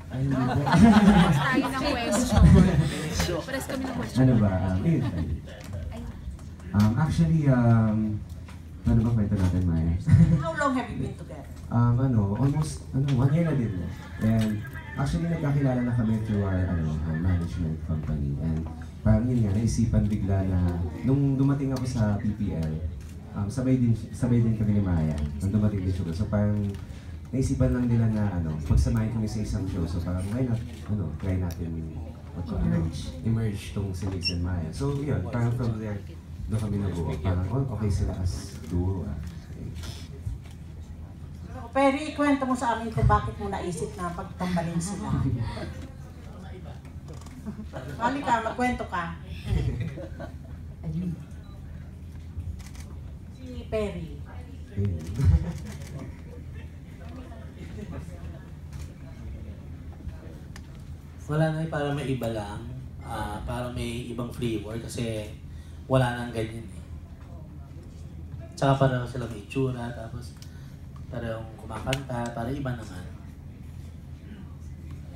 Ay, hindi po. Tayo ng question. Pares kami ng question. Ano ba? Actually, ano ba kwento natin, Maya? How long have you been together? Almost, 1 year na din. And actually, nagkakilala na kami through our management company. And parang yun nga, naisipan bigla na, nung dumating ako sa PPL, sabay din kami ni Maya, nung dumating din siya. So parang, naisipan lang nila na, pagsamahin kami sa isang show. So parang, why not, try natin emerge tong si Mix and Maya. So yun, parang from there, doon kami nabuo. Parang, okay sila as duo. Pero ikwento mo sa amin kung bakit mo naisip na pagtambalin sila. Mali ka, magkwento ka. Si Perry. Wala na para may iba lang. Para may ibang flavor kasi wala nang ganyan eh. Tsaka para sila may itsura, tapos parang kumakanta, para iba naman.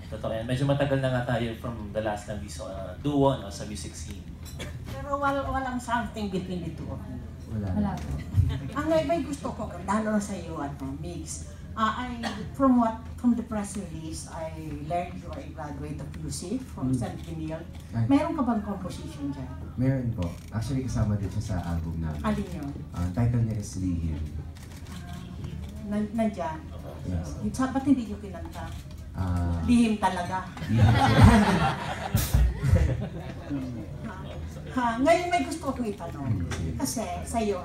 Totoo yan. Medyo matagal na nga tayo from the last na we saw duo sa music scene. Pero walang something between the two of you. Wala. Ang may gusto ko, lalo sa iyo, Mix. From the press release, I learned you are a graduate of music from San Camille. Meron ka bang composition dyan? Meron po. Actually, kasama din siya sa album namin. Alin yun? Title niya is Lihim. Nandyan? Yes. Ba't hindi nyo kinanta? Ah, Lihim talaga. Ngayon may gusto ko itanong. Kasi sa iyo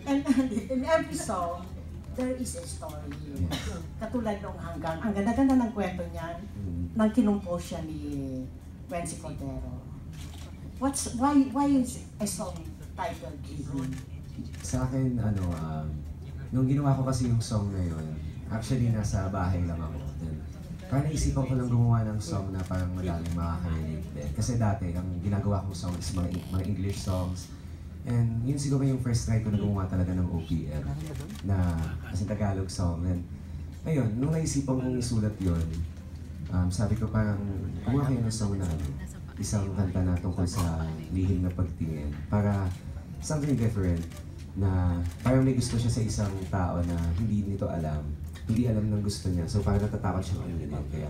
and in every song, there is a story. Katulad nung hanggang, ang ganda-ganda ng kwento niyan, nang kinumpose siya ni Wency Cordero. Why is a song titled Lihim? sa akin, nung ginawa ko kasi yung song na yun, actually nasa bahay lang ako. Then, parang naisipan ko lang gumawa ng song na parang madaling makaka-relate din. Kasi dati, ang ginagawa kong song is mga English songs. And yun siguro yung first try ko na gumawa talaga ng OPM, na kasi Tagalog song. And ayun, nung naisipan kong isulat yun, sabi ko parang gumawa kayo ng song na isang kanta na tungkol sa lihim na pagtingin. Para something different, na parang may gusto siya sa isang tao na hindi nito alam. Hindi alam ng gusto niya. So parang natatakot siyang aminin. Kaya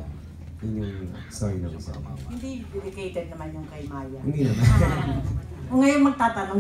yun yung story ng song. Hindi dedicated naman yung kay Maya. Hindi naman. Ngayon magtatanong